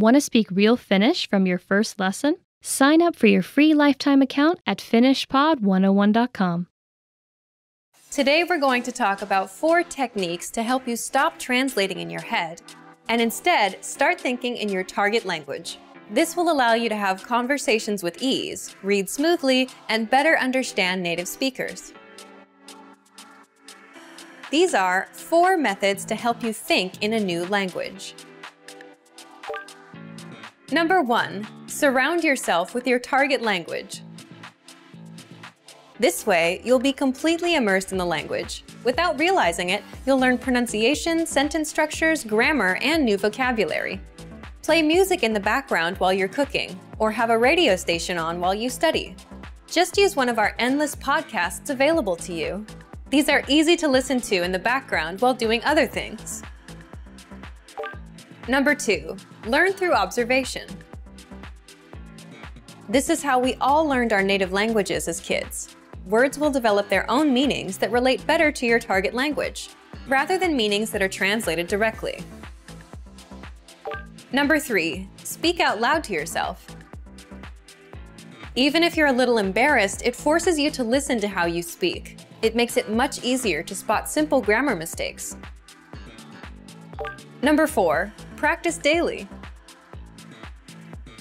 Want to speak real Finnish from your first lesson? Sign up for your free lifetime account at finishpod101.com. Today we're going to talk about 4 techniques to help you stop translating in your head and instead start thinking in your target language. This will allow you to have conversations with ease, read smoothly, and better understand native speakers. These are 4 methods to help you think in a new language. Number 1, surround yourself with your target language. This way, you'll be completely immersed in the language. Without realizing it, you'll learn pronunciation, sentence structures, grammar, and new vocabulary. Play music in the background while you're cooking, or have a radio station on while you study. Just use one of our endless podcasts available to you. These are easy to listen to in the background while doing other things. Number 2, learn through observation. This is how we all learned our native languages as kids. Words will develop their own meanings that relate better to your target language, rather than meanings that are translated directly. Number 3, speak out loud to yourself. Even if you're a little embarrassed, it forces you to listen to how you speak. It makes it much easier to spot simple grammar mistakes. Number 4, practice daily.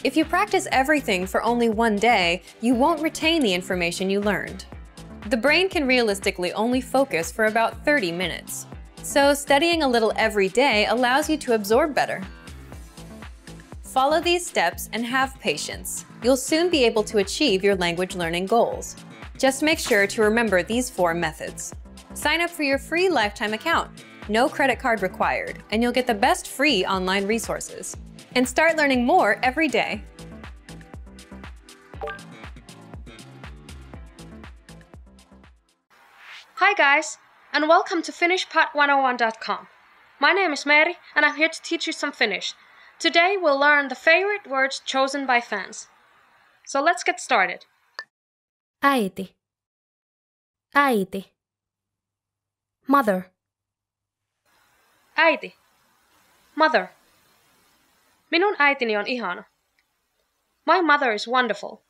If you practice everything for only one day, you won't retain the information you learned. The brain can realistically only focus for about 30 minutes. So studying a little every day allows you to absorb better. Follow these steps and have patience. You'll soon be able to achieve your language learning goals. Just make sure to remember these 4 methods. Sign up for your free lifetime account. No credit card required, and you'll get the best free online resources. And start learning more every day. Hi guys, and welcome to finishpod101.com. My name is Meri, and I'm here to teach you some Finnish. Today we'll learn the favorite words chosen by fans. So let's get started. Äiti. Äiti. Mother. Äiti. Mother. Minun äitini on ihana. My mother is wonderful.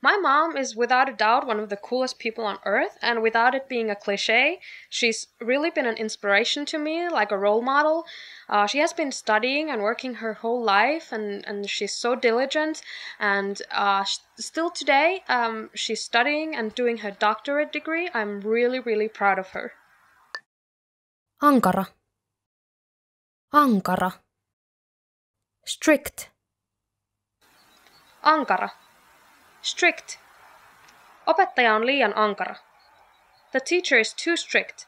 My mom is without a doubt one of the coolest people on earth, and without it being a cliche, she's really been an inspiration to me, like a role model. She has been studying and working her whole life, and she's so diligent, and still today she's studying and doing her doctorate degree. I'm really, really proud of her. Ankara. Ankara. Strict. Ankara. Strict. Opettaja on liian ankara. The teacher is too strict.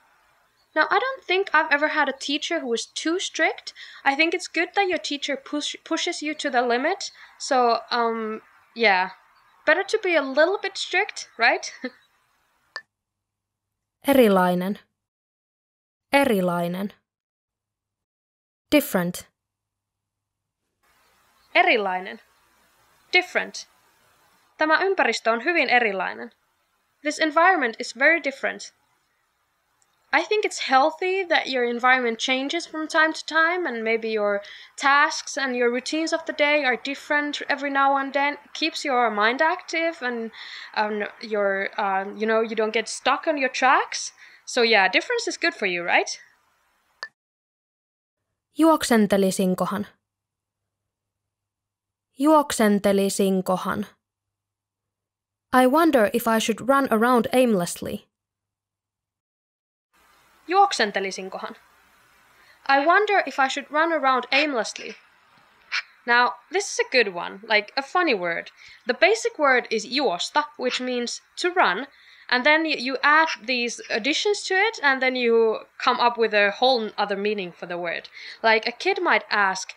Now, I don't think I've ever had a teacher who is too strict. I think it's good that your teacher pushes you to the limit. So, yeah. Better to be a little bit strict, right? Erilainen. Erilainen. Different. Erilainen. Different. Tämä ympäristö on hyvin erilainen. This environment is very different. I think it's healthy that your environment changes from time to time, and maybe your tasks and your routines of the day are different every now and then. It keeps your mind active, and you don't get stuck on your tracks. So yeah, difference is good for you, right? Juoksentelisinkohan. Juoksentelisinkohan. I wonder if I should run around aimlessly. Juoksentelisinkohan. I wonder if I should run around aimlessly. Now, this is a good one, like a funny word. The basic word is juosta, which means to run, and then you add these additions to it, and then you come up with a whole other meaning for the word. Like a kid might ask,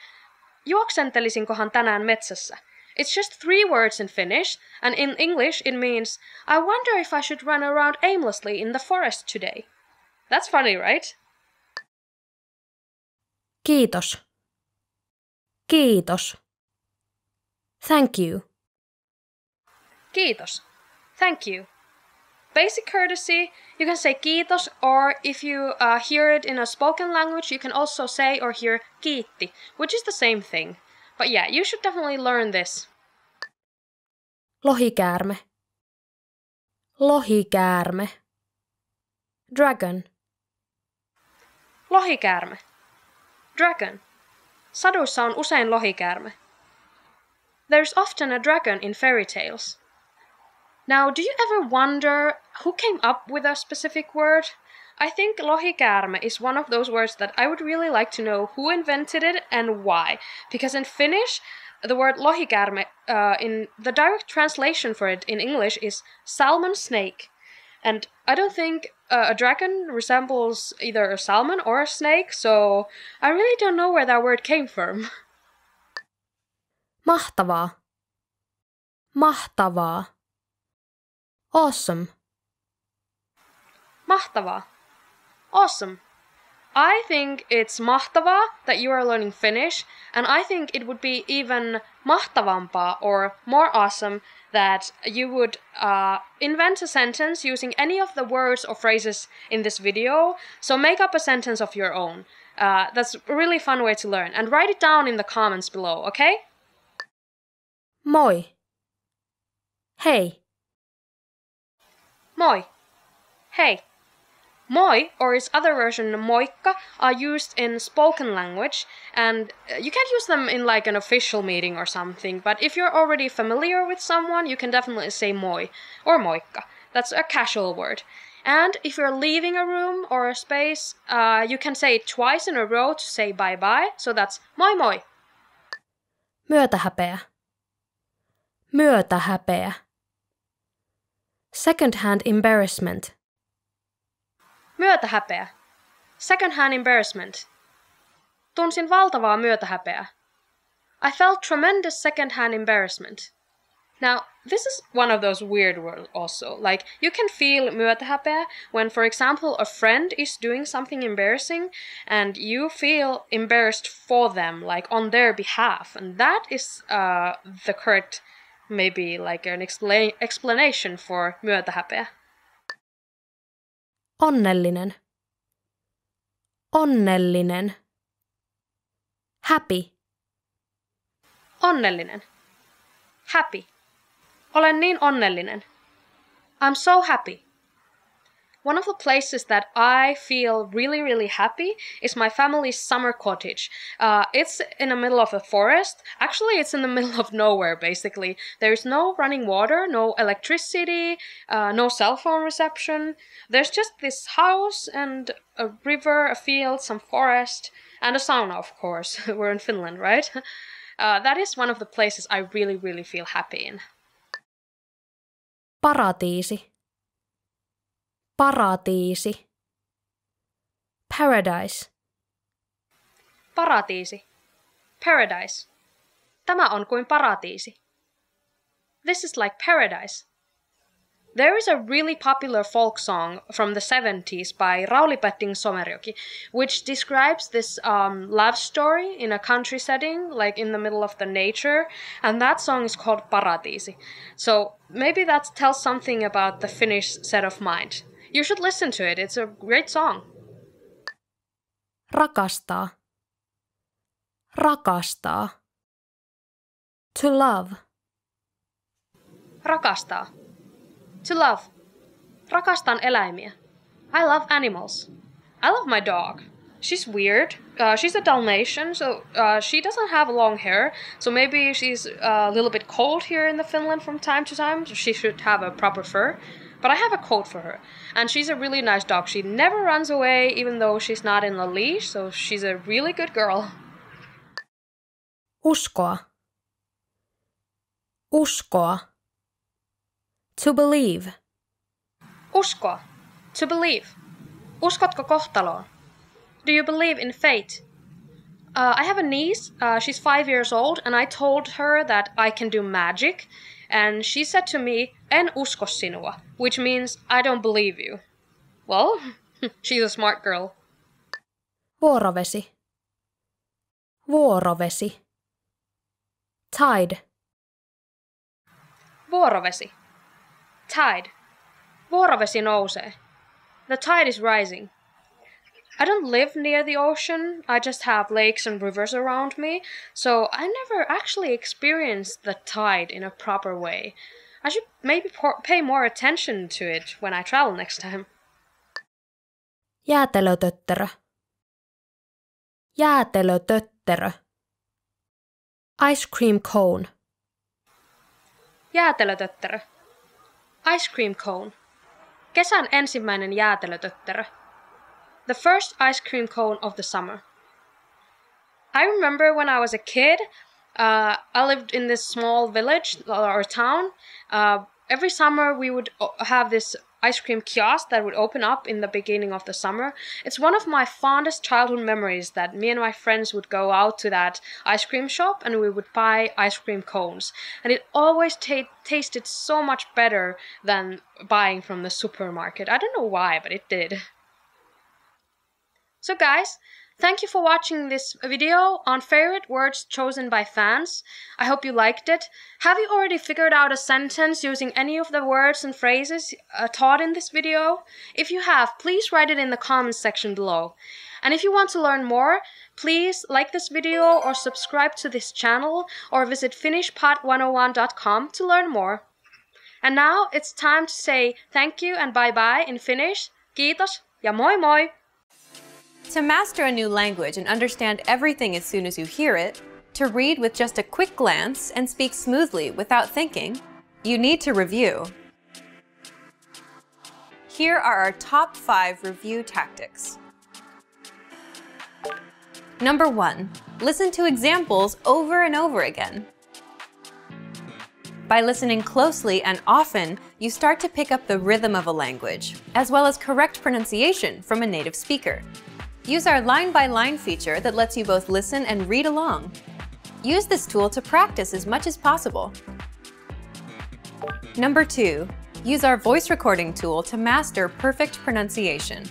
juoksentelisinkohan tänään metsässä? It's just 3 words in Finnish, and in English it means, I wonder if I should run around aimlessly in the forest today. That's funny, right? Kiitos. Kiitos. Thank you. Kiitos. Thank you. Basic courtesy, you can say kiitos, or if you hear it in a spoken language, you can also say or hear kiitti, which is the same thing. But yeah, you should definitely learn this. Lohikäärme. Lohikäärme. Dragon. Lohikäärme. Dragon. Saduissa on usein lohikäärme. There's often a dragon in fairy tales. Now, do you ever wonder who came up with a specific word? I think lohikäärme is one of those words that I would really like to know who invented it and why. Because in Finnish, the word lohikäärme, in the direct translation for it in English is salmon snake. And I don't think a dragon resembles either a salmon or a snake, so I really don't know where that word came from. Mahtavaa. Mahtavaa. Awesome. Mahtavaa. Awesome. I think it's mahtavaa that you are learning Finnish, and I think it would be even mahtavampaa or more awesome that you would invent a sentence using any of the words or phrases in this video. So make up a sentence of your own. That's a really fun way to learn. And write it down in the comments below, okay? Moi. Hei. Moi. Hey. Moi, or its other version moikka, are used in spoken language, and you can't use them in like an official meeting or something, but if you're already familiar with someone, you can definitely say moi or moikka. That's a casual word. And if you're leaving a room or a space, you can say it twice in a row to say bye-bye, so that's moi moi. Myötähäpeä. Myötähäpeä. Secondhand embarrassment. Myötähäpeä. Secondhand embarrassment. Tunsin valtavaa myötähäpeää. I felt tremendous secondhand embarrassment. Now, this is one of those weird words also. Like, you can feel myötähäpeä when, for example, a friend is doing something embarrassing and you feel embarrassed for them, like on their behalf. And that is the correct, maybe like an explanation for myötähäpeä. Onnellinen. Onnellinen. Happy. Onnellinen. Happy. Olen niin onnellinen. I'm so happy. One of the places that I feel really, really happy is my family's summer cottage. It's in the middle of the forest. Actually, it's in the middle of nowhere, basically. There's no running water, no electricity, no cell phone reception. There's just this house and a river, a field, some forest, and a sauna, of course. We're in Finland, right? That is one of the places I really, really feel happy in. Paratiisi. Paratiisi. Paradise. Paratiisi. Paradise. Tämä on kuin paratiisi. This is like paradise. There is a really popular folk song from the 70s by Rauli Petting Somerjoki, which describes this love story in a country setting, like in the middle of the nature, and that song is called Paratiisi. So maybe that tells something about the Finnish set of mind. You should listen to it, it's a great song. Rakastaa. Rakastaa. To love. Rakastaa. To love. Rakastan eläimiä. I love animals. I love my dog. She's weird. She's a Dalmatian, so she doesn't have long hair. So maybe she's a little bit cold here in the Finland from time to time. So she should have a proper fur. But I have a coat for her. And she's a really nice dog. She never runs away even though she's not in a leash. So she's a really good girl. Uskoa. Uskoa. To believe. Uskoa. To believe. Uskotko kohtaloon? Do you believe in fate? I have a niece. She's 5 years old, and I told her that I can do magic. And she said to me, en usko sinua, which means I don't believe you. Well, she's a smart girl. Vuorovesi. Vuorovesi. Tide. Vuorovesi. Tide. Vuorovesi nousee. The tide is rising. I don't live near the ocean, I just have lakes and rivers around me, so I never actually experienced the tide in a proper way. I should maybe pay more attention to it when I travel next time. Jäätelötötterö. Jäätelötötterö. Ice cream cone. Jäätelötötterö. Ice cream cone. Kesän ensimmäinen jäätelötötterö. The first ice cream cone of the summer. I remember when I was a kid, I lived in this small village or town. Every summer we would have this ice cream kiosk that would open up in the beginning of the summer. It's one of my fondest childhood memories that me and my friends would go out to that ice cream shop and we would buy ice cream cones. And it always tasted so much better than buying from the supermarket. I don't know why, but it did. So guys, thank you for watching this video on favorite words chosen by fans. I hope you liked it. Have you already figured out a sentence using any of the words and phrases taught in this video? If you have, please write it in the comments section below. And if you want to learn more, please like this video or subscribe to this channel or visit finishpod101.com to learn more. And now it's time to say thank you and bye-bye in Finnish. Kiitos ja moi moi! To master a new language and understand everything as soon as you hear it, to read with just a quick glance and speak smoothly without thinking, you need to review. Here are our top 5 review tactics. Number 1. Listen to examples over and over again. By listening closely and often, you start to pick up the rhythm of a language, as well as correct pronunciation from a native speaker. Use our line-by-line feature that lets you both listen and read along. Use this tool to practice as much as possible. Number 2. Use our voice recording tool to master perfect pronunciation.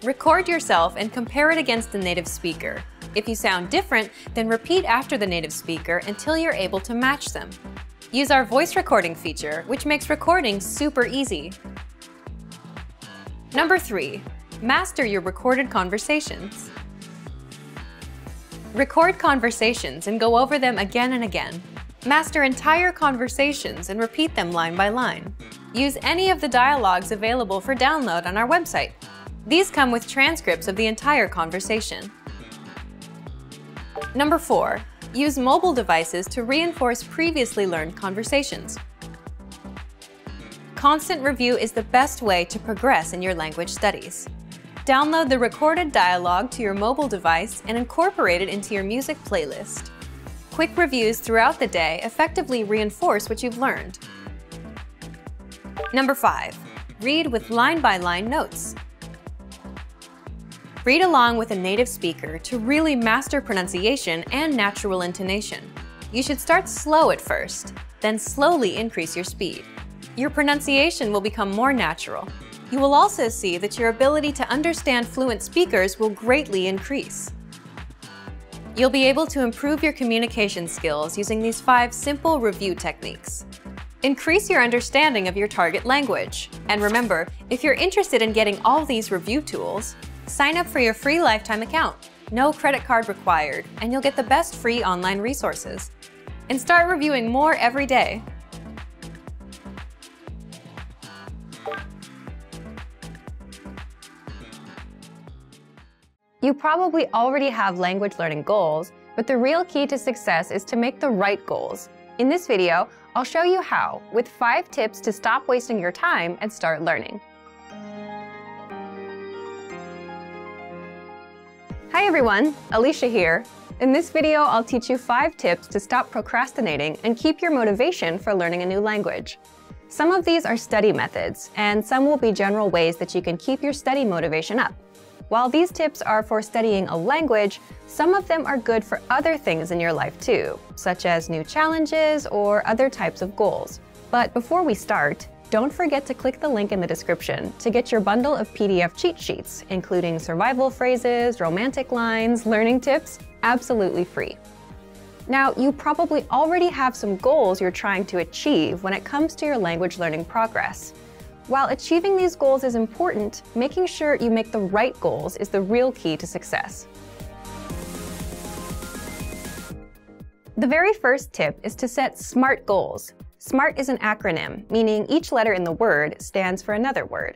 Record yourself and compare it against the native speaker. If you sound different, then repeat after the native speaker until you're able to match them. Use our voice recording feature, which makes recording super easy. Number 3. Master your recorded conversations. Record conversations and go over them again and again. Master entire conversations and repeat them line by line. Use any of the dialogues available for download on our website. These come with transcripts of the entire conversation. Number 4. Use mobile devices to reinforce previously learned conversations. Constant review is the best way to progress in your language studies. Download the recorded dialogue to your mobile device and incorporate it into your music playlist. Quick reviews throughout the day effectively reinforce what you've learned. Number 5. Read with line-by-line notes. Read along with a native speaker to really master pronunciation and natural intonation. You should start slow at first, then slowly increase your speed. Your pronunciation will become more natural. You will also see that your ability to understand fluent speakers will greatly increase. You'll be able to improve your communication skills using these 5 simple review techniques. Increase your understanding of your target language. And remember, if you're interested in getting all these review tools, sign up for your free lifetime account. No credit card required, and you'll get the best free online resources. And start reviewing more every day. You probably already have language learning goals, but the real key to success is to make the right goals. In this video, I'll show you how, with 5 tips to stop wasting your time and start learning. Hi everyone, Alicia here. In this video, I'll teach you 5 tips to stop procrastinating and keep your motivation for learning a new language. Some of these are study methods, and some will be general ways that you can keep your study motivation up. While these tips are for studying a language, some of them are good for other things in your life too, such as new challenges or other types of goals. But before we start, don't forget to click the link in the description to get your bundle of PDF cheat sheets, including survival phrases, romantic lines, learning tips, absolutely free. Now, you probably already have some goals you're trying to achieve when it comes to your language learning progress. While achieving these goals is important, making sure you make the right goals is the real key to success. The very first tip is to set SMART goals. SMART is an acronym, meaning each letter in the word stands for another word.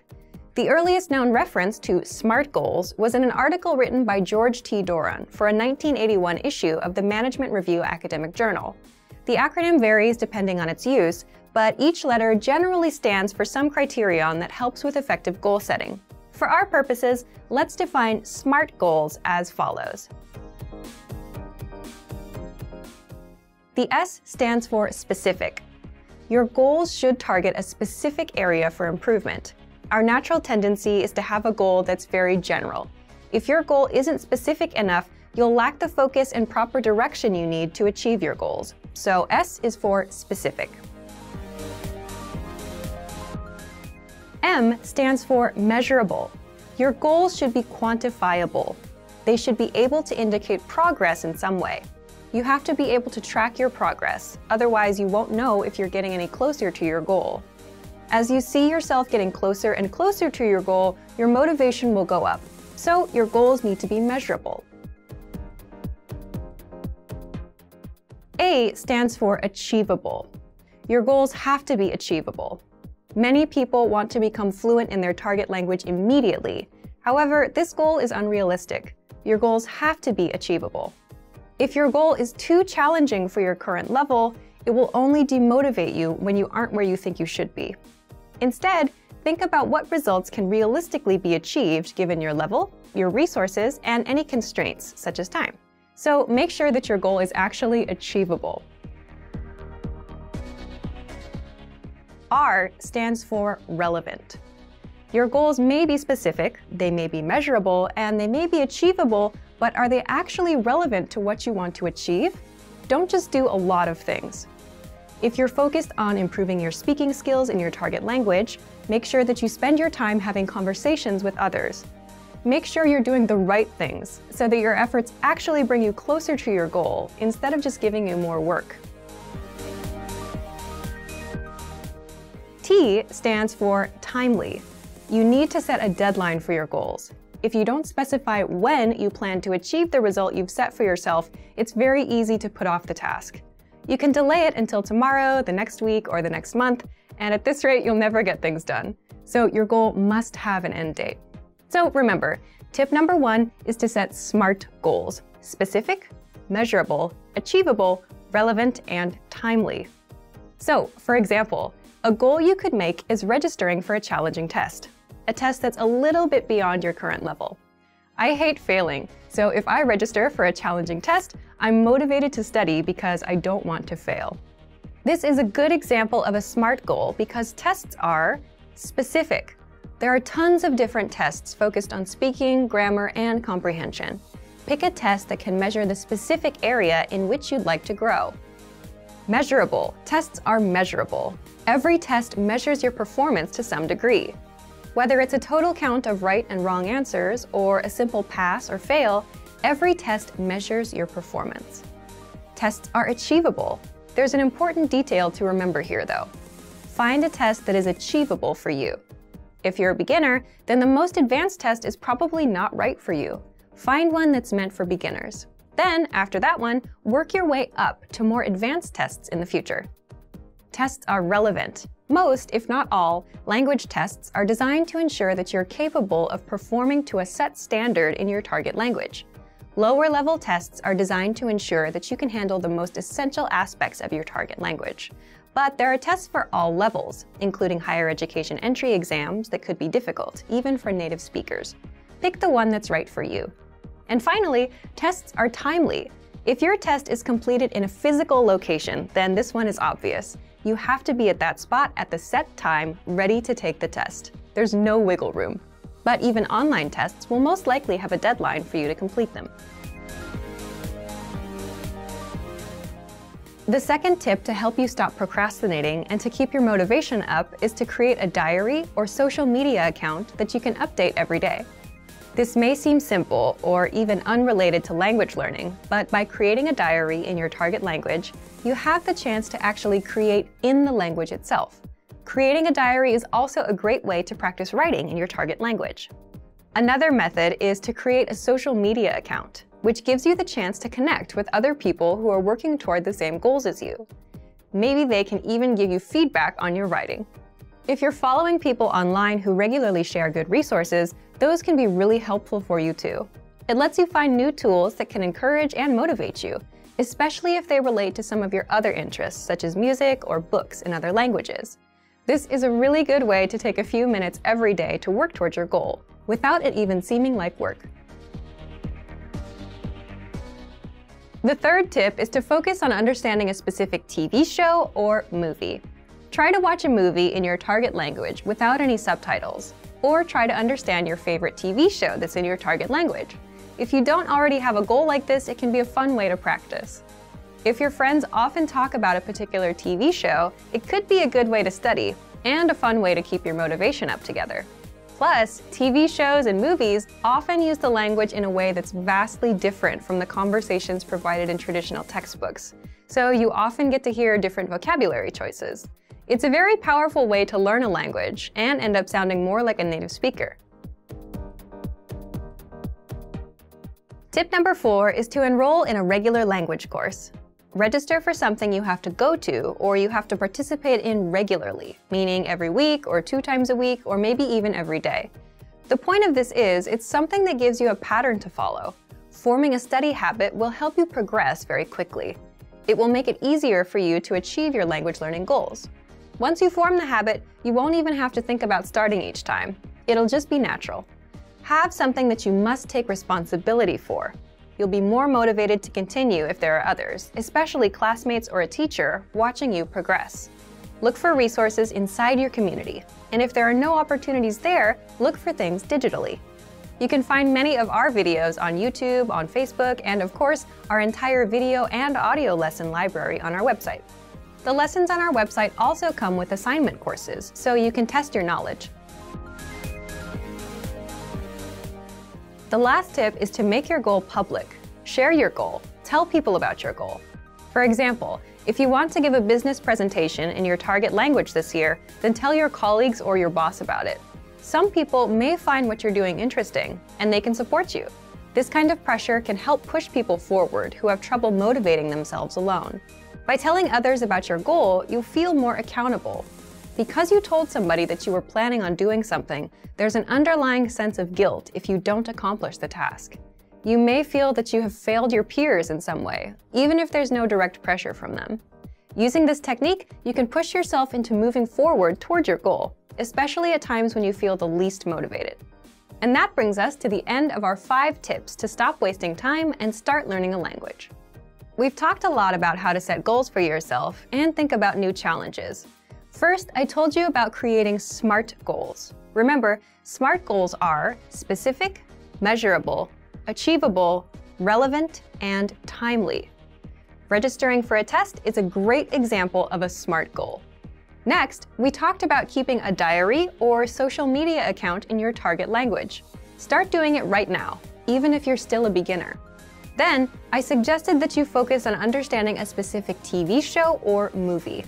The earliest known reference to SMART goals was in an article written by George T. Doran for a 1981 issue of the Management Review academic journal. The acronym varies depending on its use, but each letter generally stands for some criterion that helps with effective goal setting. For our purposes, let's define SMART goals as follows. The S stands for specific. Your goals should target a specific area for improvement. Our natural tendency is to have a goal that's very general. If your goal isn't specific enough, you'll lack the focus and proper direction you need to achieve your goals. So S is for specific. M stands for measurable. Your goals should be quantifiable. They should be able to indicate progress in some way. You have to be able to track your progress, otherwise you won't know if you're getting any closer to your goal. As you see yourself getting closer and closer to your goal, your motivation will go up. So your goals need to be measurable. A stands for achievable. Your goals have to be achievable. Many people want to become fluent in their target language immediately. However, this goal is unrealistic. Your goals have to be achievable. If your goal is too challenging for your current level, it will only demotivate you when you aren't where you think you should be. Instead, think about what results can realistically be achieved given your level, your resources, and any constraints, such as time. So make sure that your goal is actually achievable. R stands for relevant. Your goals may be specific, they may be measurable, and they may be achievable, but are they actually relevant to what you want to achieve? Don't just do a lot of things. If you're focused on improving your speaking skills in your target language, make sure that you spend your time having conversations with others. Make sure you're doing the right things so that your efforts actually bring you closer to your goal instead of just giving you more work. T stands for timely. You need to set a deadline for your goals. If you don't specify when you plan to achieve the result you've set for yourself, it's very easy to put off the task. You can delay it until tomorrow, the next week, or the next month, and at this rate, you'll never get things done. So your goal must have an end date. So remember, tip number 1 is to set SMART goals: specific, measurable, achievable, relevant, and timely. So, for example, a goal you could make is registering for a challenging test, a test that's a little bit beyond your current level. I hate failing, so if I register for a challenging test, I'm motivated to study because I don't want to fail. This is a good example of a SMART goal because tests are specific. There are tons of different tests focused on speaking, grammar, and comprehension. Pick a test that can measure the specific area in which you'd like to grow. Measurable. Tests are measurable. Every test measures your performance to some degree. Whether it's a total count of right and wrong answers or a simple pass or fail, every test measures your performance. Tests are achievable. There's an important detail to remember here, though. Find a test that is achievable for you. If you're a beginner, then the most advanced test is probably not right for you. Find one that's meant for beginners. Then, after that one, work your way up to more advanced tests in the future. Tests are relevant. Most, if not all, language tests are designed to ensure that you're capable of performing to a set standard in your target language. Lower-level tests are designed to ensure that you can handle the most essential aspects of your target language. But there are tests for all levels, including higher education entry exams that could be difficult, even for native speakers. Pick the one that's right for you. And finally, tests are timely. If your test is completed in a physical location, then this one is obvious. You have to be at that spot at the set time, ready to take the test. There's no wiggle room. But even online tests will most likely have a deadline for you to complete them. The second tip to help you stop procrastinating and to keep your motivation up is to create a diary or social media account that you can update every day. This may seem simple or even unrelated to language learning, but by creating a diary in your target language, you have the chance to actually create in the language itself. Creating a diary is also a great way to practice writing in your target language. Another method is to create a social media account, which gives you the chance to connect with other people who are working toward the same goals as you. Maybe they can even give you feedback on your writing. If you're following people online who regularly share good resources, those can be really helpful for you too. It lets you find new tools that can encourage and motivate you, especially if they relate to some of your other interests, such as music or books in other languages. This is a really good way to take a few minutes every day to work towards your goal, without it even seeming like work. The third tip is to focus on understanding a specific TV show or movie. Try to watch a movie in your target language without any subtitles, or try to understand your favorite TV show that's in your target language. If you don't already have a goal like this, it can be a fun way to practice. If your friends often talk about a particular TV show, it could be a good way to study, and a fun way to keep your motivation up together. Plus, TV shows and movies often use the language in a way that's vastly different from the conversations provided in traditional textbooks, so you often get to hear different vocabulary choices. It's a very powerful way to learn a language and end up sounding more like a native speaker. Tip number 4 is to enroll in a regular language course. Register for something you have to go to or you have to participate in regularly, meaning every week or 2 times a week or maybe even every day. The point of this is it's something that gives you a pattern to follow. Forming a study habit will help you progress very quickly. It will make it easier for you to achieve your language learning goals. Once you form the habit, you won't even have to think about starting each time. It'll just be natural. Have something that you must take responsibility for. You'll be more motivated to continue if there are others, especially classmates or a teacher, watching you progress. Look for resources inside your community, and if there are no opportunities there, look for things digitally. You can find many of our videos on YouTube, on Facebook, and of course, our entire video and audio lesson library on our website. The lessons on our website also come with assignment courses, so you can test your knowledge. The last tip is to make your goal public. Share your goal. Tell people about your goal. For example, if you want to give a business presentation in your target language this year, then tell your colleagues or your boss about it. Some people may find what you're doing interesting, and they can support you. This kind of pressure can help push people forward who have trouble motivating themselves alone. By telling others about your goal, you'll feel more accountable. Because you told somebody that you were planning on doing something, there's an underlying sense of guilt if you don't accomplish the task. You may feel that you have failed your peers in some way, even if there's no direct pressure from them. Using this technique, you can push yourself into moving forward toward your goal, especially at times when you feel the least motivated. And that brings us to the end of our 5 tips to stop wasting time and start learning a language. We've talked a lot about how to set goals for yourself and think about new challenges. First, I told you about creating SMART goals. Remember, SMART goals are specific, measurable, achievable, relevant, and timely. Registering for a test is a great example of a SMART goal. Next, we talked about keeping a diary or social media account in your target language. Start doing it right now, even if you're still a beginner. Then, I suggested that you focus on understanding a specific TV show or movie.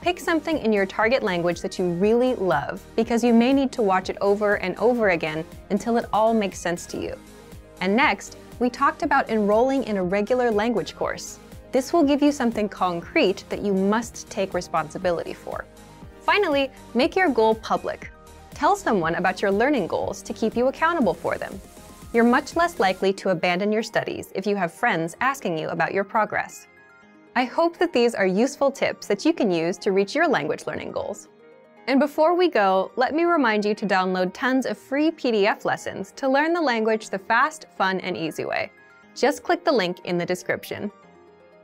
Pick something in your target language that you really love, because you may need to watch it over and over again until it all makes sense to you. And next, we talked about enrolling in a regular language course. This will give you something concrete that you must take responsibility for. Finally, make your goal public. Tell someone about your learning goals to keep you accountable for them. You're much less likely to abandon your studies if you have friends asking you about your progress. I hope that these are useful tips that you can use to reach your language learning goals. And before we go, let me remind you to download tons of free PDF lessons to learn the language the fast, fun, and easy way. Just click the link in the description.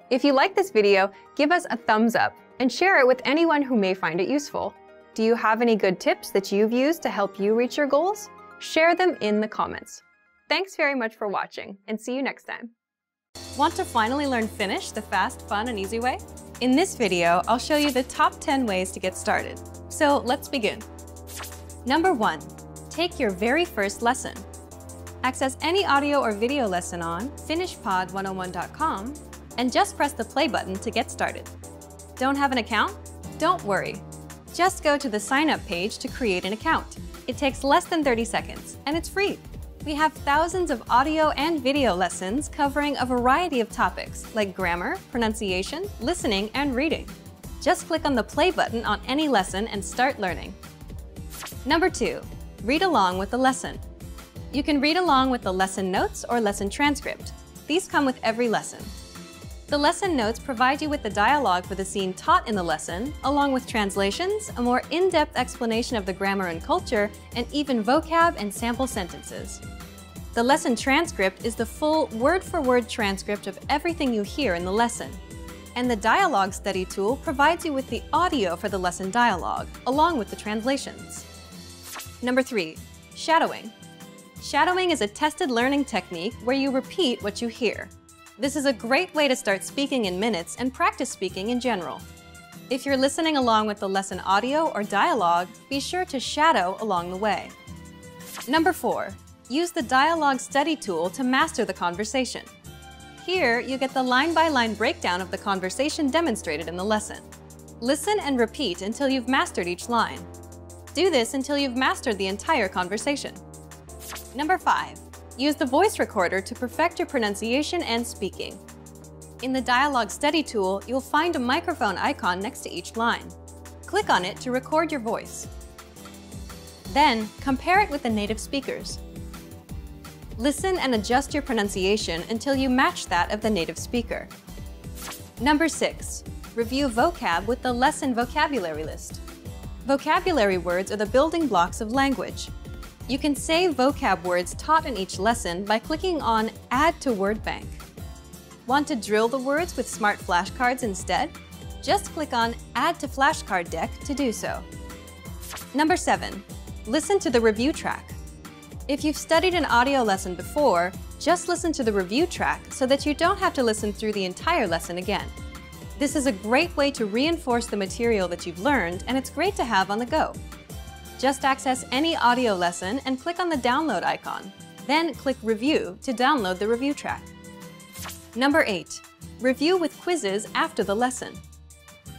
If you like this video, give us a thumbs up and share it with anyone who may find it useful. Do you have any good tips that you've used to help you reach your goals? Share them in the comments. Thanks very much for watching, and see you next time. Want to finally learn Finnish the fast, fun, and easy way? In this video, I'll show you the top 10 ways to get started. So let's begin. Number 1, take your very first lesson. Access any audio or video lesson on finishpod101.com and just press the play button to get started. Don't have an account? Don't worry. Just go to the sign up page to create an account. It takes less than 30 seconds, and it's free. We have thousands of audio and video lessons covering a variety of topics like grammar, pronunciation, listening, and reading. Just click on the play button on any lesson and start learning. Number 2, read along with the lesson. You can read along with the lesson notes or lesson transcript. These come with every lesson. The lesson notes provide you with the dialogue for the scene taught in the lesson, along with translations, a more in-depth explanation of the grammar and culture, and even vocab and sample sentences. The lesson transcript is the full word-for-word transcript of everything you hear in the lesson. And the dialogue study tool provides you with the audio for the lesson dialogue, along with the translations. Number 3, shadowing. Shadowing is a tested learning technique where you repeat what you hear. This is a great way to start speaking in minutes and practice speaking in general. If you're listening along with the lesson audio or dialogue, be sure to shadow along the way. Number 4, use the dialogue study tool to master the conversation. Here, you get the line-by-line breakdown of the conversation demonstrated in the lesson. Listen and repeat until you've mastered each line. Do this until you've mastered the entire conversation. Number 5, use the voice recorder to perfect your pronunciation and speaking. In the dialogue study tool, you'll find a microphone icon next to each line. Click on it to record your voice. Then, compare it with the native speakers. Listen and adjust your pronunciation until you match that of the native speaker. Number 6, review vocab with the lesson vocabulary list. Vocabulary words are the building blocks of language. You can save vocab words taught in each lesson by clicking on Add to Word Bank. Want to drill the words with smart flashcards instead? Just click on Add to Flashcard Deck to do so. Number 7, listen to the review track. If you've studied an audio lesson before, just listen to the review track so that you don't have to listen through the entire lesson again. This is a great way to reinforce the material that you've learned, and it's great to have on the go. Just access any audio lesson and click on the download icon. Then click Review to download the review track. Number 8, review with quizzes after the lesson.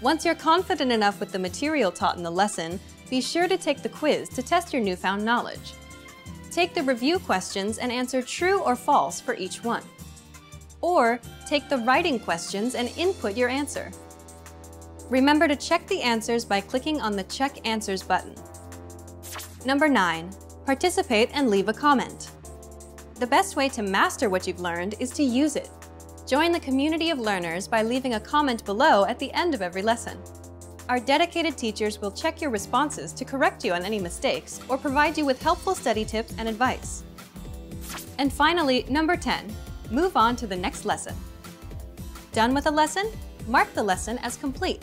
Once you're confident enough with the material taught in the lesson, be sure to take the quiz to test your newfound knowledge. Take the review questions and answer true or false for each one. Or take the writing questions and input your answer. Remember to check the answers by clicking on the Check Answers button. Number 9, participate and leave a comment. The best way to master what you've learned is to use it. Join the community of learners by leaving a comment below at the end of every lesson. Our dedicated teachers will check your responses to correct you on any mistakes or provide you with helpful study tips and advice. And finally, number 10, move on to the next lesson. Done with a lesson? Mark the lesson as complete.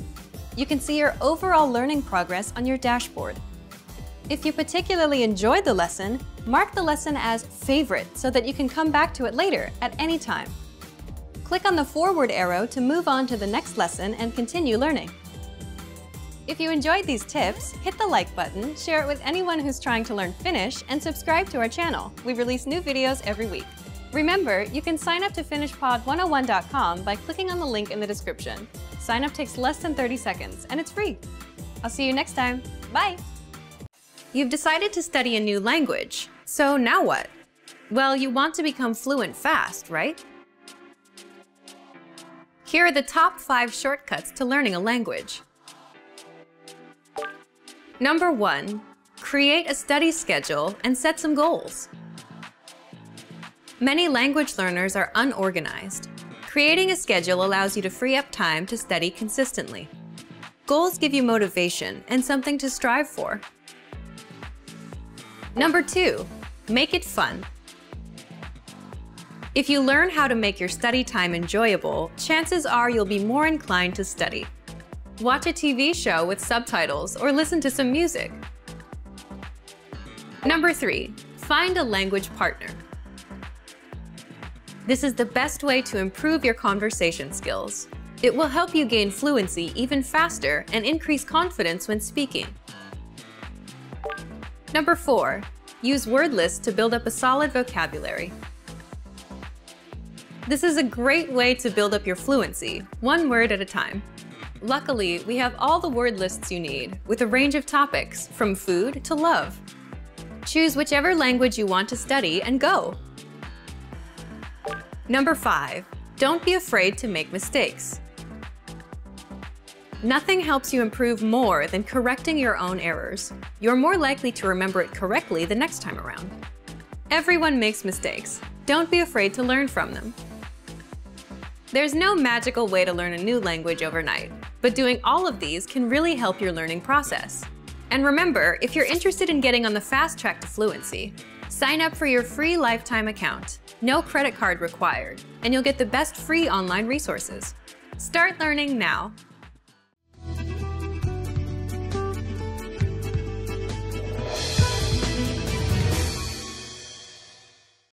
You can see your overall learning progress on your dashboard. If you particularly enjoyed the lesson, mark the lesson as favorite so that you can come back to it later at any time. Click on the forward arrow to move on to the next lesson and continue learning. If you enjoyed these tips, hit the like button, share it with anyone who's trying to learn Finnish, and subscribe to our channel. We release new videos every week. Remember, you can sign up to FinishPod101.com by clicking on the link in the description. Sign up takes less than 30 seconds, and it's free. I'll see you next time. Bye! You've decided to study a new language, so now what? Well, you want to become fluent fast, right? Here are the top 5 shortcuts to learning a language. Number 1, create a study schedule and set some goals. Many language learners are unorganized. Creating a schedule allows you to free up time to study consistently. Goals give you motivation and something to strive for. Number 2, make it fun. If you learn how to make your study time enjoyable, chances are you'll be more inclined to study. Watch a TV show with subtitles or listen to some music. Number 3, find a language partner. This is the best way to improve your conversation skills. It will help you gain fluency even faster and increase confidence when speaking. Number 4, use word lists to build up a solid vocabulary. This is a great way to build up your fluency, one word at a time. Luckily, we have all the word lists you need, with a range of topics, from food to love. Choose whichever language you want to study and go. Number 5. Don't be afraid to make mistakes. Nothing helps you improve more than correcting your own errors. You're more likely to remember it correctly the next time around. Everyone makes mistakes. Don't be afraid to learn from them. There's no magical way to learn a new language overnight, but doing all of these can really help your learning process. And remember, if you're interested in getting on the fast track to fluency, sign up for your free lifetime account. No credit card required, and you'll get the best free online resources. Start learning now.